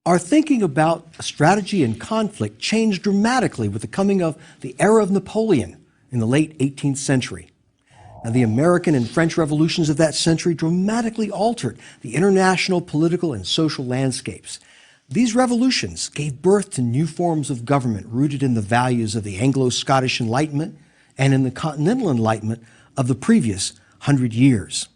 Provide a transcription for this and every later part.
Our thinking about strategy and conflict changed dramatically with the coming of the era of Napoleon in the late 18th century. Now, the American and French revolutions of that century dramatically altered the international political and social landscapes. These revolutions gave birth to new forms of government rooted in the values of the Anglo-Scottish Enlightenment and in the Continental Enlightenment of the previous 100 years.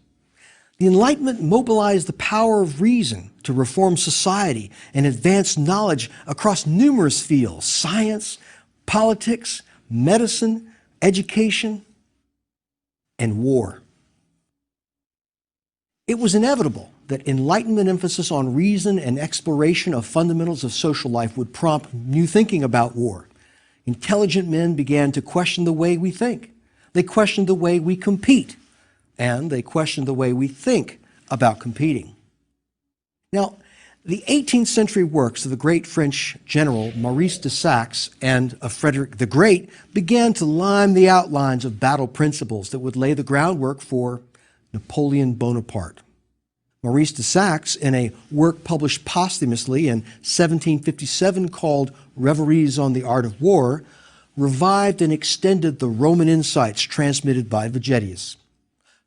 The Enlightenment mobilized the power of reason to reform society and advance knowledge across numerous fields: science, politics, medicine, education, and war. It was inevitable that Enlightenment emphasis on reason and exploration of fundamentals of social life would prompt new thinking about war. Intelligent men began to question the way we think. They questioned the way we compete, and they questioned the way we think about competing. Now, the 18th century works of the great French general Maurice de Saxe and of Frederick the Great began to line the outlines of battle principles that would lay the groundwork for Napoleon Bonaparte. Maurice de Saxe, in a work published posthumously in 1757 called Reveries on the Art of War, revived and extended the Roman insights transmitted by Vegetius.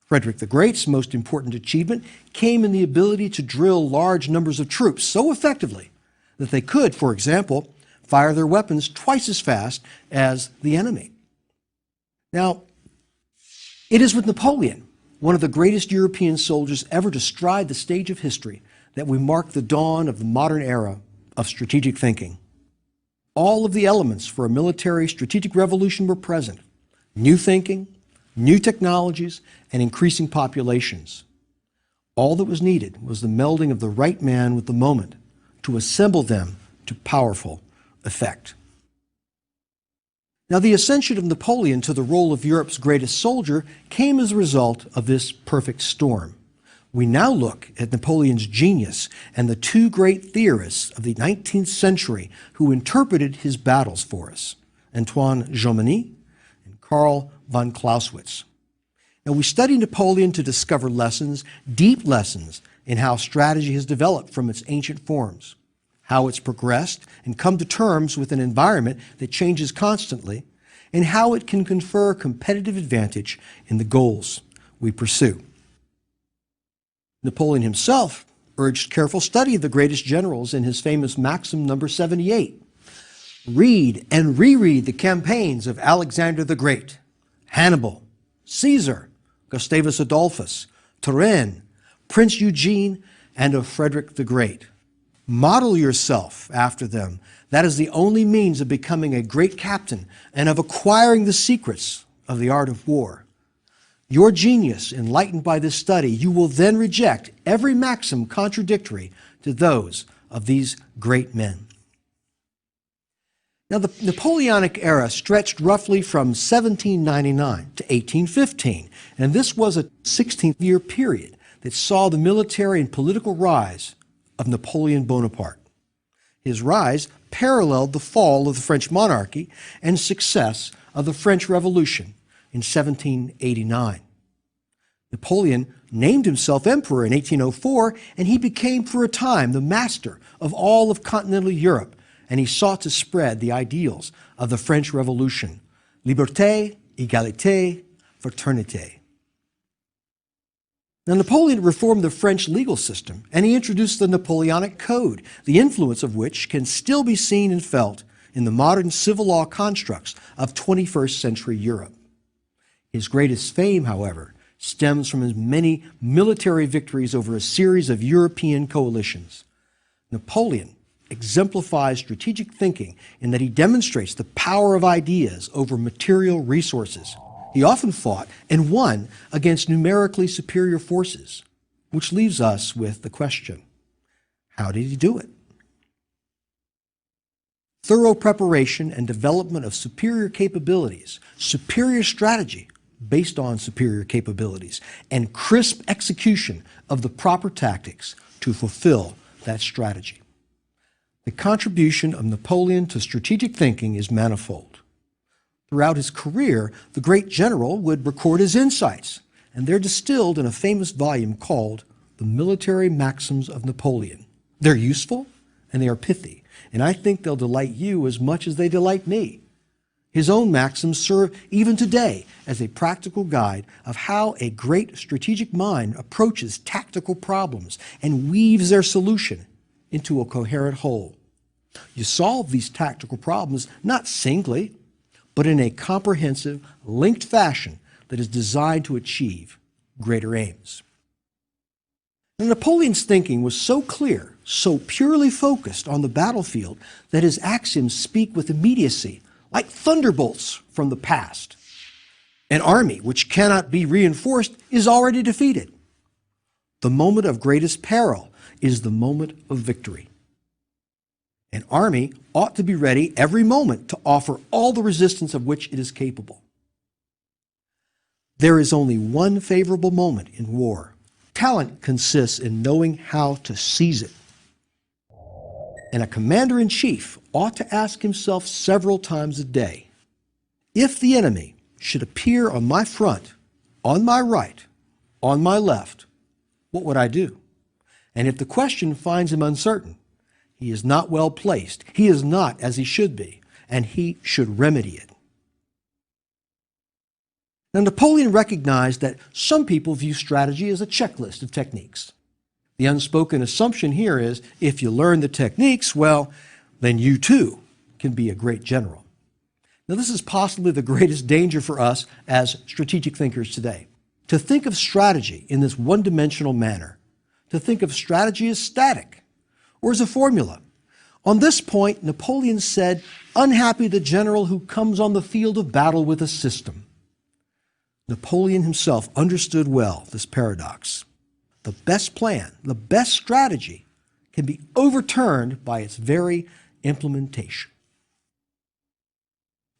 Frederick the Great's most important achievement came in the ability to drill large numbers of troops so effectively that they could, for example, fire their weapons twice as fast as the enemy. Now, it is with Napoleon, one of the greatest European soldiers ever to stride the stage of history, that we mark the dawn of the modern era of strategic thinking. All of the elements for a military strategic revolution were present: new thinking, new technologies, and increasing populations. All that was needed was the melding of the right man with the moment to assemble them to powerful effect. Now, the ascension of Napoleon to the role of Europe's greatest soldier came as a result of this perfect storm. We now look at Napoleon's genius and the two great theorists of the 19th century who interpreted his battles for us: Antoine Jomini and Karl von Clausewitz. Now, we study Napoleon to discover lessons, deep lessons, in how strategy has developed from its ancient forms, how it's progressed and come to terms with an environment that changes constantly, and how it can confer competitive advantage in the goals we pursue. Napoleon himself urged careful study of the greatest generals in his famous maxim number 78. Read and reread the campaigns of Alexander the Great, Hannibal, Caesar, Gustavus Adolphus, Turenne, Prince Eugene, and of Frederick the Great. Model yourself after them. That is the only means of becoming a great captain and of acquiring the secrets of the art of war. Your genius, enlightened by this study, you will then reject every maxim contradictory to those of these great men. Now, the Napoleonic era stretched roughly from 1799 to 1815, and this was a 16-year period that saw the military and political rise of Napoleon Bonaparte. His rise paralleled the fall of the French monarchy and success of the French Revolution in 1789. Napoleon named himself emperor in 1804, and he became for a time the master of all of continental Europe, and he sought to spread the ideals of the French Revolution: liberté, égalité, fraternité. Now, Napoleon reformed the French legal system, and he introduced the Napoleonic Code, the influence of which can still be seen and felt in the modern civil law constructs of 21st century Europe. His greatest fame, however, stems from his many military victories over a series of European coalitions. Napoleon exemplifies strategic thinking in that he demonstrates the power of ideas over material resources. He often fought and won against numerically superior forces, which leaves us with the question: how did he do it? Thorough preparation and development of superior capabilities, superior strategy based on superior capabilities, and crisp execution of the proper tactics to fulfill that strategy. The contribution of Napoleon to strategic thinking is manifold. Throughout his career, the great general would record his insights, and they're distilled in a famous volume called The Military Maxims of Napoleon. They're useful and they are pithy, and I think they'll delight you as much as they delight me. His own maxims serve even today as a practical guide of how a great strategic mind approaches tactical problems and weaves their solution into a coherent whole. You solve these tactical problems not singly, but in a comprehensive, linked fashion that is designed to achieve greater aims. Now, Napoleon's thinking was so clear, so purely focused on the battlefield, that his axioms speak with immediacy, like thunderbolts from the past. An army which cannot be reinforced is already defeated. The moment of greatest peril is the moment of victory. An army ought to be ready every moment to offer all the resistance of which it is capable. There is only one favorable moment in war. Talent consists in knowing how to seize it. And a commander-in-chief ought to ask himself several times a day, if the enemy should appear on my front, on my right, on my left, what would I do? And if the question finds him uncertain, he is not well placed, he is not as he should be, and he should remedy it. Now, Napoleon recognized that some people view strategy as a checklist of techniques. The unspoken assumption here is, if you learn the techniques, well, then you too can be a great general. Now, this is possibly the greatest danger for us as strategic thinkers today. To think of strategy in this one-dimensional manner, to think of strategy as static or as a formula. On this point, Napoleon said, "Unhappy the general who comes on the field of battle with a system." Napoleon himself understood well this paradox. The best plan, the best strategy, can be overturned by its very implementation.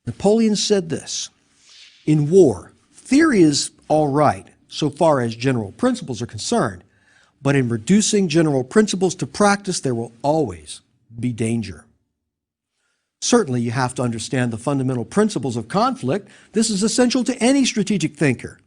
Napoleon said this, "In war, theory is all right so far as general principles are concerned, but in reducing general principles to practice, there will always be danger." Certainly, you have to understand the fundamental principles of conflict. This is essential to any strategic thinker.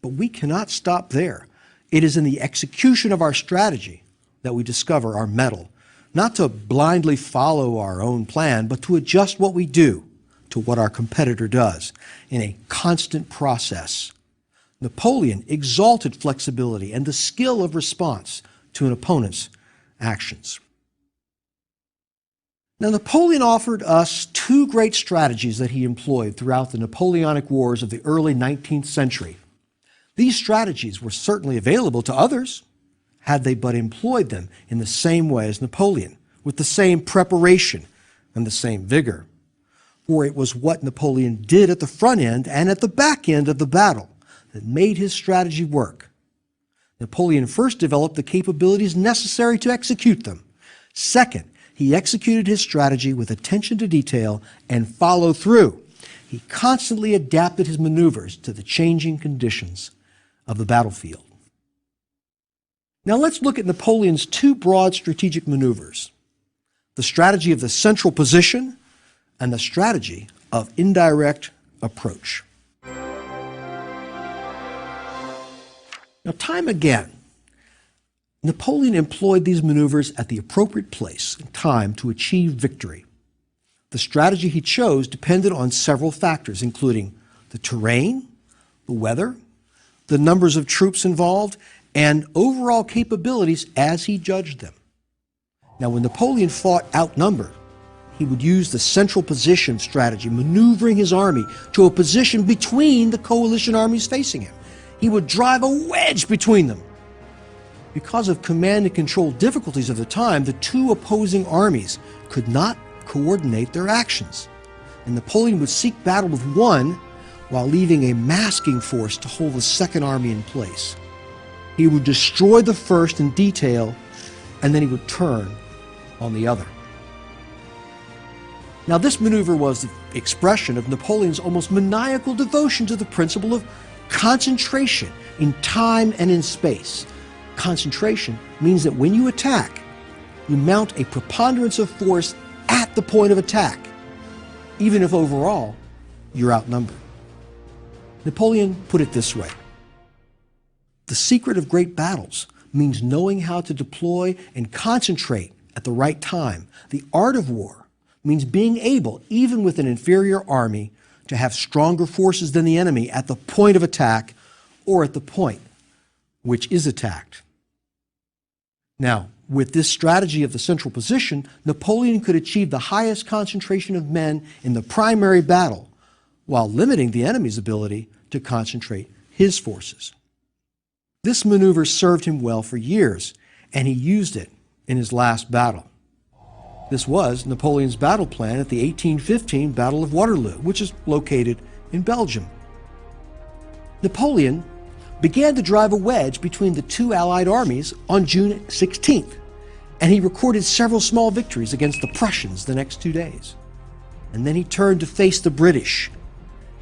But we cannot stop there. It is in the execution of our strategy that we discover our mettle, not to blindly follow our own plan, but to adjust what we do to what our competitor does in a constant process. Napoleon exalted flexibility and the skill of response to an opponent's actions. Now, Napoleon offered us two great strategies that he employed throughout the Napoleonic Wars of the early 19th century. These strategies were certainly available to others, had they but employed them in the same way as Napoleon, with the same preparation and the same vigor. For it was what Napoleon did at the front end and at the back end of the battle that made his strategy work. Napoleon first developed the capabilities necessary to execute them. Second, he executed his strategy with attention to detail and follow through. He constantly adapted his maneuvers to the changing conditions of the battlefield. Now let's look at Napoleon's two broad strategic maneuvers: the strategy of the central position and the strategy of indirect approach. Now, time again, Napoleon employed these maneuvers at the appropriate place and time to achieve victory. The strategy he chose depended on several factors, including the terrain, the weather, the numbers of troops involved, and overall capabilities as he judged them. Now, when Napoleon fought outnumbered, he would use the central position strategy, maneuvering his army to a position between the coalition armies facing him. He would drive a wedge between them. Because of command and control difficulties of the time, the two opposing armies could not coordinate their actions, and Napoleon would seek battle with one while leaving a masking force to hold the second army in place. He would destroy the first in detail, and then he would turn on the other. Now, this maneuver was the expression of Napoleon's almost maniacal devotion to the principle of concentration in time and in space. Concentration means that when you attack, you mount a preponderance of force at the point of attack, even if overall you're outnumbered. Napoleon put it this way: the secret of great battles means knowing how to deploy and concentrate at the right time. The art of war means being able, even with an inferior army, to have stronger forces than the enemy at the point of attack or at the point which is attacked. Now, with this strategy of the central position, Napoleon could achieve the highest concentration of men in the primary battle while limiting the enemy's ability to concentrate his forces. This maneuver served him well for years, and he used it in his last battle. This was Napoleon's battle plan at the 1815 Battle of Waterloo, which is located in Belgium. Napoleon began to drive a wedge between the two Allied armies on June 16th, and he recorded several small victories against the Prussians the next 2 days. And then he turned to face the British.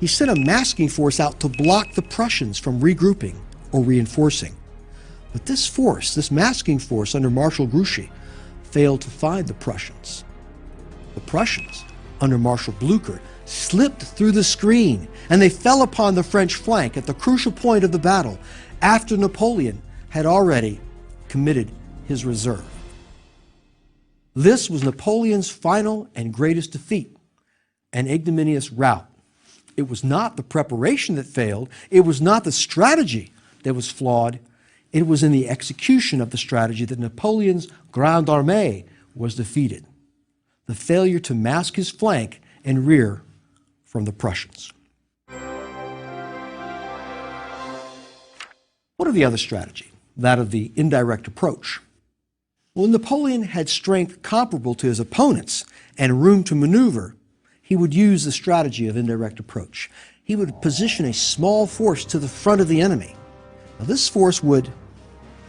He sent a masking force out to block the Prussians from regrouping or reinforcing. But this force, this masking force under Marshal Grouchy, failed to find the Prussians. The Prussians, under Marshal Blucher, slipped through the screen, and they fell upon the French flank at the crucial point of the battle after Napoleon had already committed his reserve. This was Napoleon's final and greatest defeat, an ignominious rout. It was not the preparation that failed. It was not the strategy that was flawed. It was in the execution of the strategy that Napoleon's Grande Armée was defeated. The failure to mask his flank and rear from the Prussians. What of the other strategy? That of the indirect approach. Well, Napoleon had strength comparable to his opponents and room to maneuver. He would use the strategy of indirect approach. He would position a small force to the front of the enemy. Now, this force would,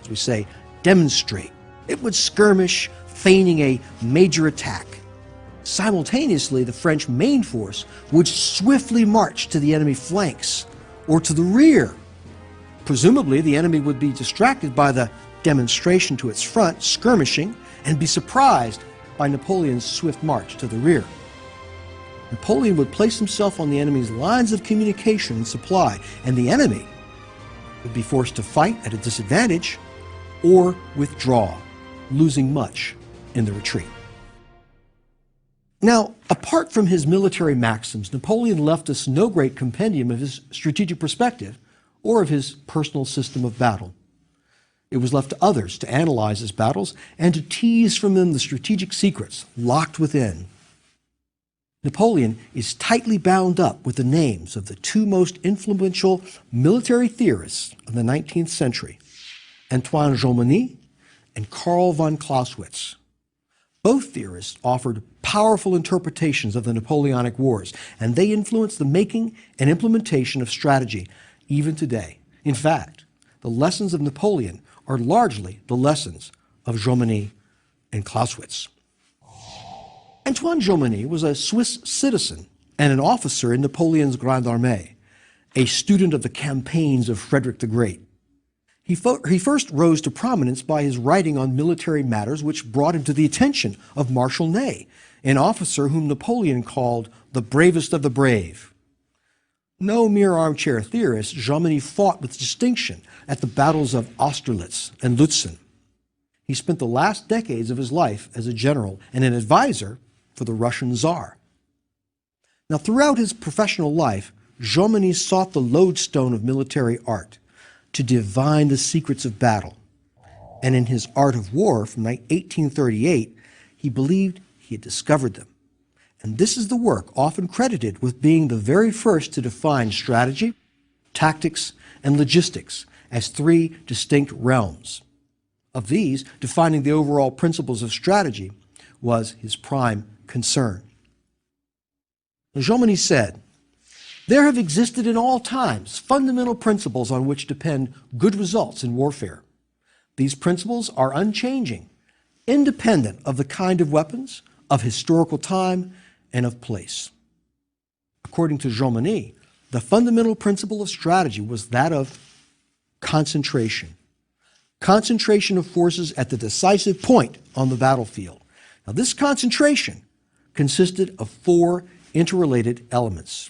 as we say, demonstrate. It would skirmish, feigning a major attack. Simultaneously, the French main force would swiftly march to the enemy flanks or to the rear. Presumably, the enemy would be distracted by the demonstration to its front, skirmishing, and be surprised by Napoleon's swift march to the rear. Napoleon would place himself on the enemy's lines of communication and supply, and the enemy would be forced to fight at a disadvantage or withdraw, losing much in the retreat. Now, apart from his military maxims, Napoleon left us no great compendium of his strategic perspective or of his personal system of battle. It was left to others to analyze his battles and to tease from them the strategic secrets locked within. Napoleon is tightly bound up with the names of the two most influential military theorists of the 19th century, Antoine Jomini and Karl von Clausewitz. Both theorists offered powerful interpretations of the Napoleonic Wars, and they influenced the making and implementation of strategy even today. In fact, the lessons of Napoleon are largely the lessons of Jomini and Clausewitz. Antoine Jomini was a Swiss citizen and an officer in Napoleon's Grande Armée, a student of the campaigns of Frederick the Great. He first rose to prominence by his writing on military matters, which brought him to the attention of Marshal Ney, an officer whom Napoleon called the bravest of the brave. No mere armchair theorist, Jomini fought with distinction at the battles of Austerlitz and Lutzen. He spent the last decades of his life as a general and an advisor for the Russian Tsar. Now, throughout his professional life, Jomini sought the lodestone of military art, to divine the secrets of battle. And in his Art of War from 1838, he believed he had discovered them. And this is the work often credited with being the very first to define strategy, tactics, and logistics as three distinct realms. Of these, defining the overall principles of strategy was his prime concern. Jomini said, "There have existed in all times fundamental principles on which depend good results in warfare. These principles are unchanging, independent of the kind of weapons, of historical time, and of place." According to Jomini, the fundamental principle of strategy was that of concentration. Concentration of forces at the decisive point on the battlefield. Now, this concentration consisted of four interrelated elements.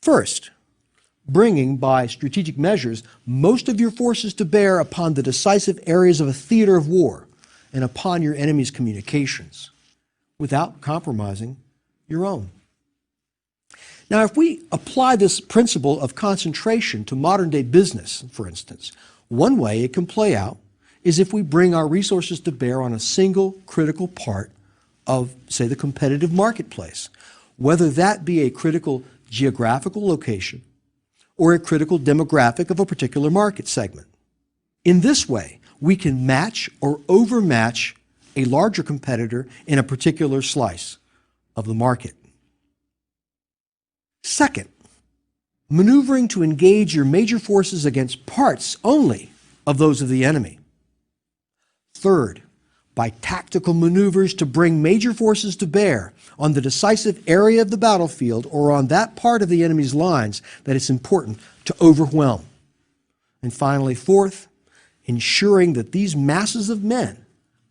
First, bringing by strategic measures most of your forces to bear upon the decisive areas of a theater of war and upon your enemy's communications without compromising your own. Now, if we apply this principle of concentration to modern-day business, for instance, one way it can play out is if we bring our resources to bear on a single critical part of, say, the competitive marketplace, whether that be a critical geographical location or a critical demographic of a particular market segment. In this way, we can match or overmatch a larger competitor in a particular slice of the market. Second, maneuvering to engage your major forces against parts only of those of the enemy. Third, by tactical maneuvers to bring major forces to bear on the decisive area of the battlefield or on that part of the enemy's lines that it's important to overwhelm. And finally, fourth, ensuring that these masses of men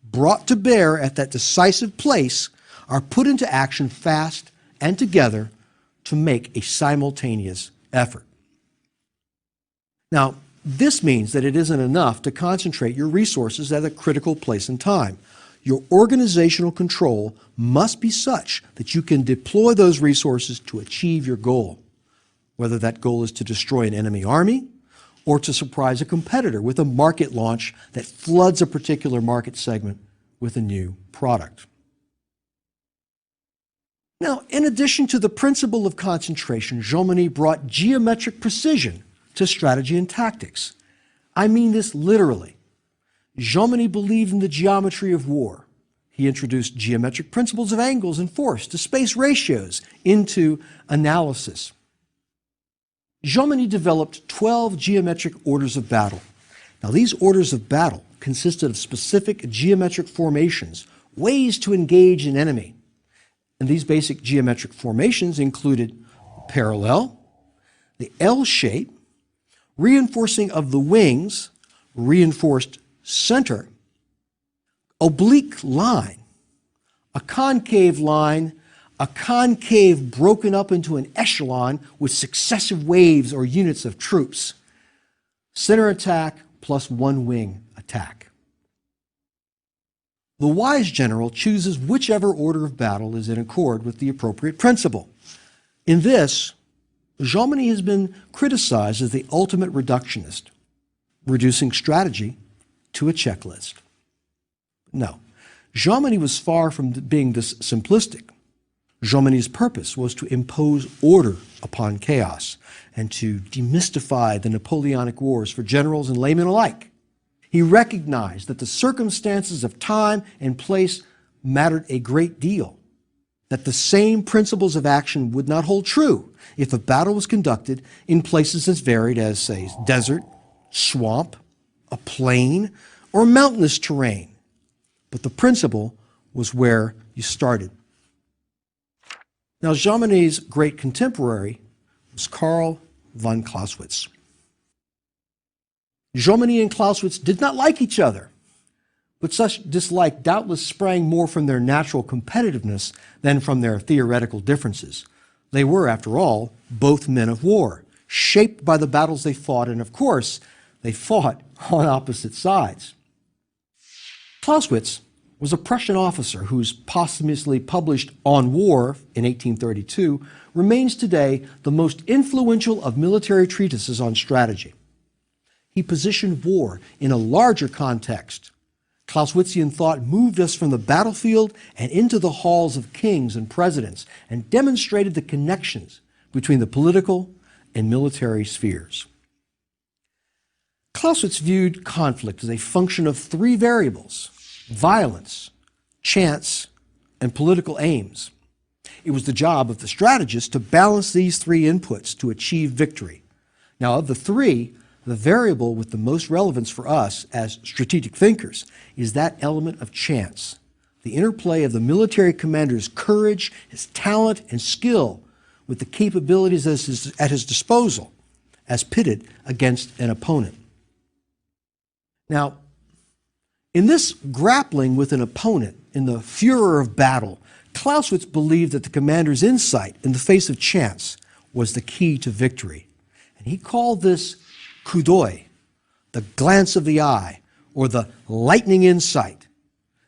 brought to bear at that decisive place are put into action fast and together to make a simultaneous effort. Now, this means that it isn't enough to concentrate your resources at a critical place and time. Your organizational control must be such that you can deploy those resources to achieve your goal, whether that goal is to destroy an enemy army or to surprise a competitor with a market launch that floods a particular market segment with a new product. Now, in addition to the principle of concentration, Jomini brought geometric precision to strategy and tactics. I mean this literally. Jomini believed in the geometry of war. He introduced geometric principles of angles and force to space ratios into analysis. Jomini developed 12 geometric orders of battle. Now, these orders of battle consisted of specific geometric formations, ways to engage an enemy. And these basic geometric formations included parallel, the L shape, reinforcing of the wings, reinforced center, oblique line, a concave line, a concave broken up into an echelon with successive waves or units of troops, center attack plus one wing attack. The wise general chooses whichever order of battle is in accord with the appropriate principle. In this, Jomini has been criticized as the ultimate reductionist, reducing strategy to a checklist. No, Jomini was far from being this simplistic. Jomini's purpose was to impose order upon chaos and to demystify the Napoleonic Wars for generals and laymen alike. He recognized that the circumstances of time and place mattered a great deal, that the same principles of action would not hold true if a battle was conducted in places as varied as, say, desert, swamp, a plain, or mountainous terrain. But the principle was where you started. Now, Jomini's great contemporary was Karl von Clausewitz. Jomini and Clausewitz did not like each other, but such dislike doubtless sprang more from their natural competitiveness than from their theoretical differences. They were, after all, both men of war, shaped by the battles they fought, and of course, they fought on opposite sides. Clausewitz was a Prussian officer whose posthumously published On War in 1832 remains today the most influential of military treatises on strategy. He positioned war in a larger context. Clausewitzian thought moved us from the battlefield and into the halls of kings and presidents and demonstrated the connections between the political and military spheres. Clausewitz viewed conflict as a function of three variables: violence, chance, and political aims. It was the job of the strategist to balance these three inputs to achieve victory. Now, of the three, the variable with the most relevance for us as strategic thinkers is that element of chance, the interplay of the military commander's courage, his talent, and skill with the capabilities at his disposal as pitted against an opponent. Now, in this grappling with an opponent in the furor of battle, Clausewitz believed that the commander's insight in the face of chance was the key to victory. And he called this coup d'oeil, the glance of the eye, or the lightning insight.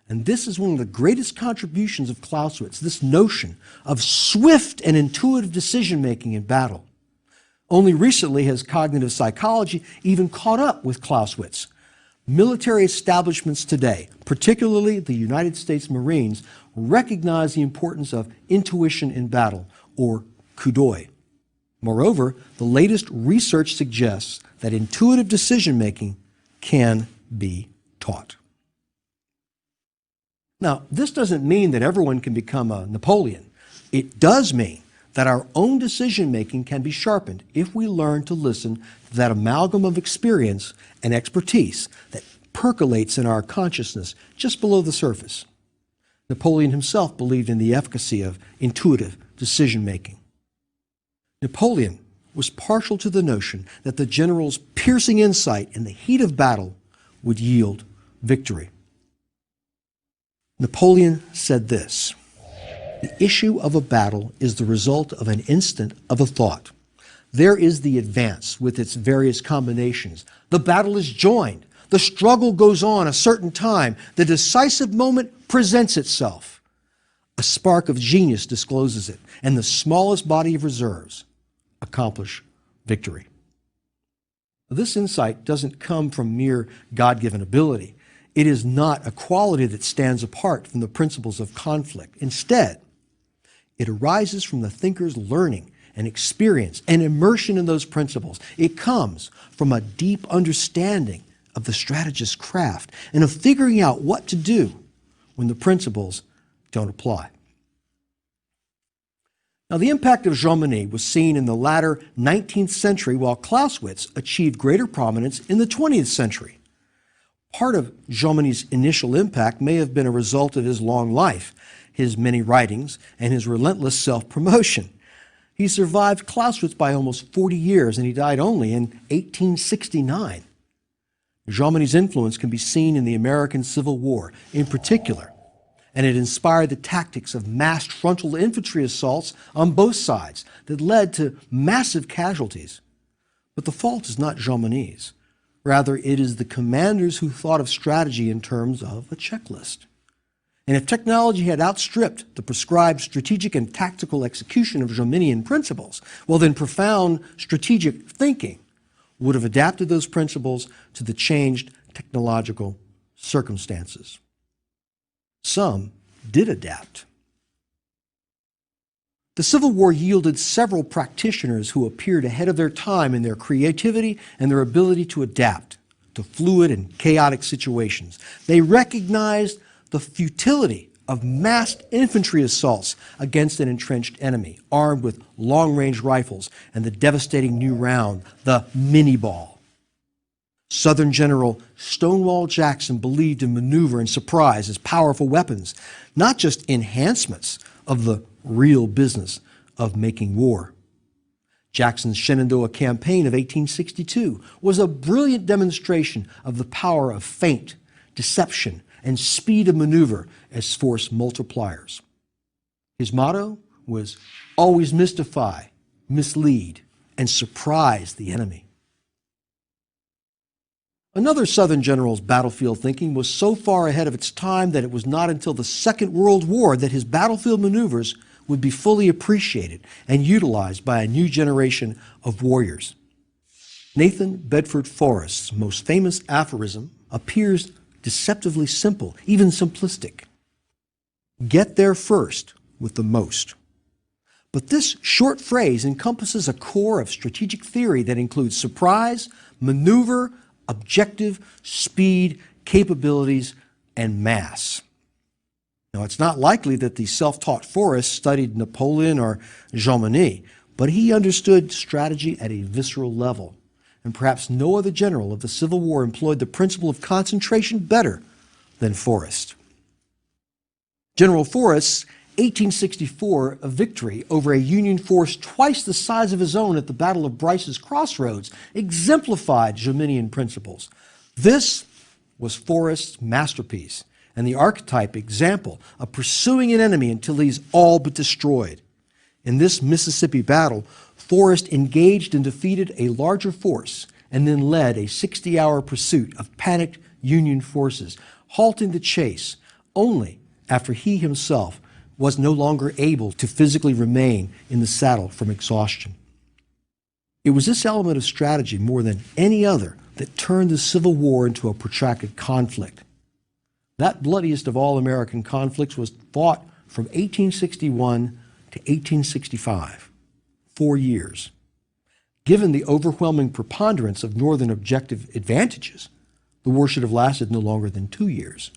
And this is one of the greatest contributions of Clausewitz, this notion of swift and intuitive decision-making in battle. Only recently has cognitive psychology even caught up with Clausewitz. Military establishments today, particularly the United States Marines, recognize the importance of intuition in battle, or coup d'oeil. Moreover, the latest research suggests that intuitive decision-making can be taught. Now, this doesn't mean that everyone can become a Napoleon. It does mean that our own decision-making can be sharpened if we learn to listen to that amalgam of experience and expertise that percolates in our consciousness just below the surface. Napoleon himself believed in the efficacy of intuitive decision-making. Napoleon was partial to the notion that the general's piercing insight in the heat of battle would yield victory. Napoleon said this: "The issue of a battle is the result of an instant of a thought. There is the advance with its various combinations. The battle is joined. The struggle goes on a certain time. The decisive moment presents itself. A spark of genius discloses it, and the smallest body of reserves accomplish victory." This insight doesn't come from mere God-given ability. It is not a quality that stands apart from the principles of conflict. Instead, it arises from the thinker's learning and experience and immersion in those principles. It comes from a deep understanding of the strategist's craft and of figuring out what to do when the principles don't apply. Now, the impact of Jomini was seen in the latter 19th century, while Clausewitz achieved greater prominence in the 20th century. Part of Jomini's initial impact may have been a result of his long life, his many writings, and his relentless self-promotion. He survived Clausewitz by almost 40 years, and he died only in 1869. Jomini's influence can be seen in the American Civil War in particular, and it inspired the tactics of massed frontal infantry assaults on both sides that led to massive casualties. But the fault is not Jomini's. Rather, it is the commanders who thought of strategy in terms of a checklist. And if technology had outstripped the prescribed strategic and tactical execution of Jominian principles, well, then profound strategic thinking would have adapted those principles to the changed technological circumstances. Some did adapt. The Civil War yielded several practitioners who appeared ahead of their time in their creativity and their ability to adapt to fluid and chaotic situations. They recognized the futility of massed infantry assaults against an entrenched enemy, armed with long-range rifles and the devastating new round, the mini-ball. Southern General Stonewall Jackson believed in maneuver and surprise as powerful weapons, not just enhancements of the real business of making war. Jackson's Shenandoah campaign of 1862 was a brilliant demonstration of the power of feint, deception, and speed of maneuver as force multipliers. His motto was always mystify, mislead, and surprise the enemy. Another Southern general's battlefield thinking was so far ahead of its time that it was not until the Second World War that his battlefield maneuvers would be fully appreciated and utilized by a new generation of warriors. Nathan Bedford Forrest's most famous aphorism appears deceptively simple, even simplistic. Get there first with the most. But this short phrase encompasses a core of strategic theory that includes surprise, maneuver, objective, speed, capabilities, and mass. Now, it's not likely that the self-taught Forrest studied Napoleon or Jomini, but he understood strategy at a visceral level, and perhaps no other general of the Civil War employed the principle of concentration better than Forrest. General Forrest's 1864 victory over a Union force twice the size of his own at the Battle of Bryce's Crossroads exemplified Jominian principles. This was Forrest's masterpiece and the archetype example of pursuing an enemy until he's all but destroyed. In this Mississippi battle, Forrest engaged and defeated a larger force and then led a 60-hour pursuit of panicked Union forces, halting the chase only after he himself was no longer able to physically remain in the saddle from exhaustion. It was this element of strategy more than any other that turned the Civil War into a protracted conflict. That bloodiest of all American conflicts was fought from 1861 to 1865, 4 years. Given the overwhelming preponderance of Northern objective advantages, the war should have lasted no longer than 2 years.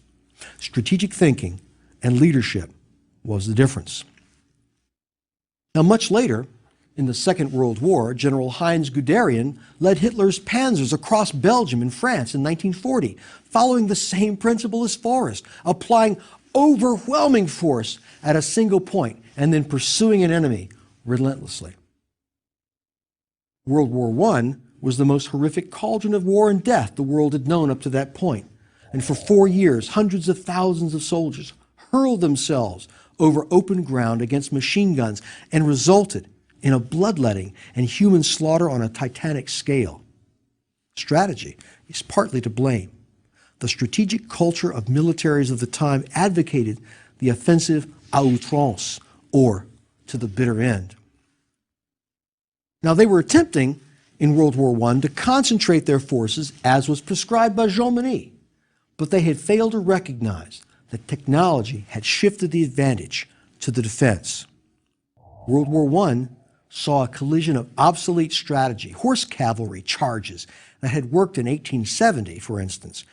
Strategic thinking and leadership was the difference. Now, much later, in the Second World War, General Heinz Guderian led Hitler's panzers across Belgium and France in 1940, following the same principle as Forrest, applying overwhelming force at a single point and then pursuing an enemy relentlessly. World War I was the most horrific cauldron of war and death the world had known up to that point. And for 4 years, hundreds of thousands of soldiers hurled themselves over open ground against machine guns and resulted in a bloodletting and human slaughter on a titanic scale. Strategy is partly to blame. The strategic culture of militaries of the time advocated the offensive à outrance, or to the bitter end. Now, they were attempting in World War I to concentrate their forces as was prescribed by Jean Monnet, but they had failed to recognize that technology had shifted the advantage to the defense. World War I saw a collision of obsolete strategy, horse cavalry charges that had worked in 1870, for instance,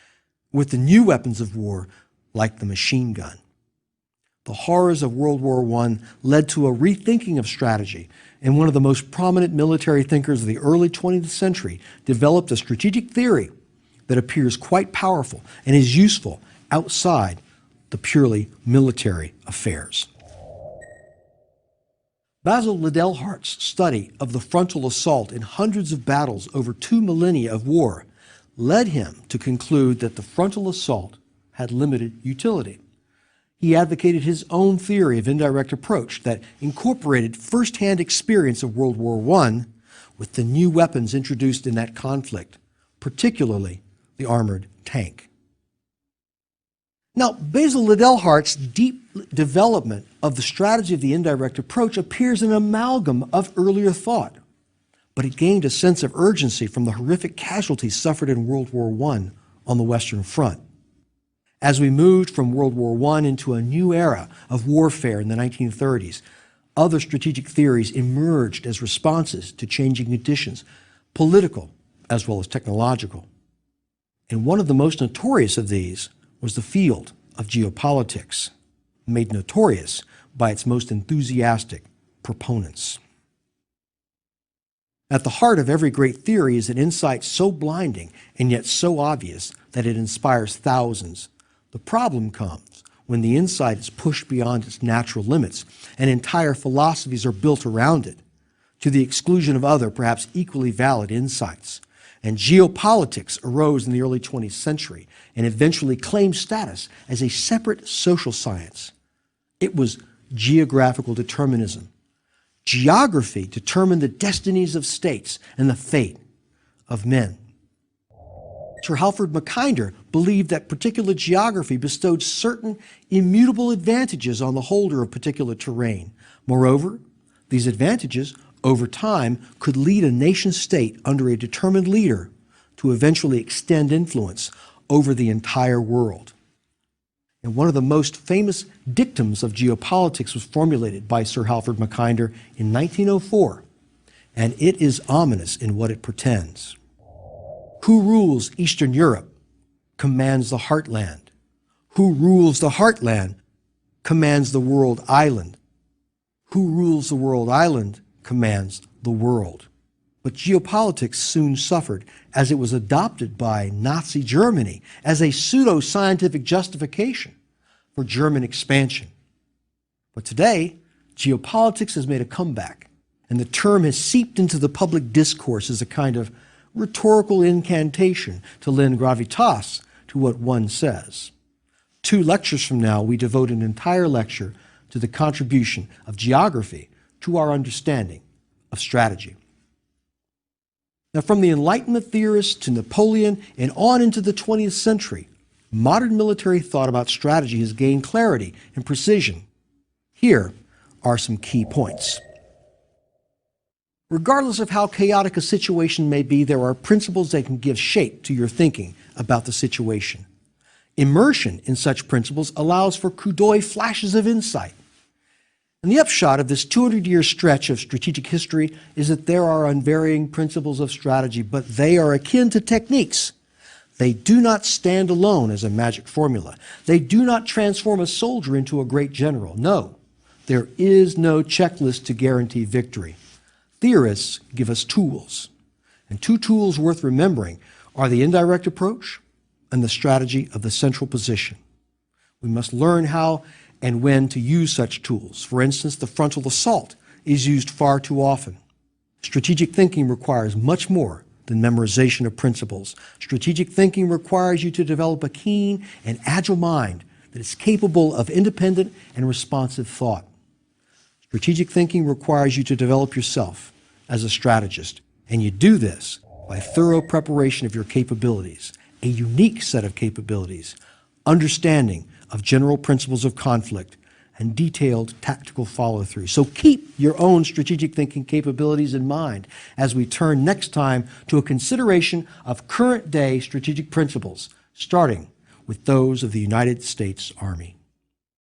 with the new weapons of war like the machine gun. The horrors of World War I led to a rethinking of strategy, and one of the most prominent military thinkers of the early 20th century developed a strategic theory that appears quite powerful and is useful outside the purely military affairs. Basil Liddell-Hart's study of the frontal assault in hundreds of battles over 2 millennia of war led him to conclude that the frontal assault had limited utility. He advocated his own theory of indirect approach that incorporated first-hand experience of World War I with the new weapons introduced in that conflict, particularly the armored tank. Now, Basil Liddell-Hart's deep development of the strategy of the indirect approach appears an amalgam of earlier thought, but it gained a sense of urgency from the horrific casualties suffered in World War I on the Western Front. As we moved from World War I into a new era of warfare in the 1930s, other strategic theories emerged as responses to changing conditions, political as well as technological. And one of the most notorious of these was the field of geopolitics, made notorious by its most enthusiastic proponents. At the heart of every great theory is an insight so blinding and yet so obvious that it inspires thousands. The problem comes when the insight is pushed beyond its natural limits and entire philosophies are built around it, to the exclusion of other, perhaps equally valid insights. And geopolitics arose in the early 20th century and eventually claimed status as a separate social science. It was geographical determinism. Geography determined the destinies of states and the fate of men. Sir Halford Mackinder believed that particular geography bestowed certain immutable advantages on the holder of particular terrain. Moreover, these advantages, over time, could lead a nation-state under a determined leader to eventually extend influence over the entire world. And one of the most famous dictums of geopolitics was formulated by Sir Halford Mackinder in 1904, and it is ominous in what it pretends. Who rules Eastern Europe commands the heartland. Who rules the heartland commands the world island. Who rules the world island commands the world. But geopolitics soon suffered as it was adopted by Nazi Germany as a pseudo-scientific justification for German expansion. But today, geopolitics has made a comeback, and the term has seeped into the public discourse as a kind of rhetorical incantation to lend gravitas to what one says. 2 lectures from now, we devote an entire lecture to the contribution of geography to our understanding of strategy. Now, from the Enlightenment theorists to Napoleon and on into the 20th century, modern military thought about strategy has gained clarity and precision. Here are some key points. Regardless of how chaotic a situation may be, there are principles that can give shape to your thinking about the situation. Immersion in such principles allows for coup d'oeil flashes of insight. And the upshot of this 200-year stretch of strategic history is that there are unvarying principles of strategy, but they are akin to techniques. They do not stand alone as a magic formula. They do not transform a soldier into a great general. No, there is no checklist to guarantee victory. Theorists give us tools, and two tools worth remembering are the indirect approach and the strategy of the central position. We must learn how and when to use such tools. For instance, the frontal assault is used far too often. Strategic thinking requires much more than memorization of principles. Strategic thinking requires you to develop a keen and agile mind that is capable of independent and responsive thought. Strategic thinking requires you to develop yourself as a strategist, and you do this by thorough preparation of your capabilities, a unique set of capabilities, understanding of general principles of conflict, and detailed tactical follow-through. So keep your own strategic thinking capabilities in mind as we turn next time to a consideration of current-day strategic principles, starting with those of the United States Army.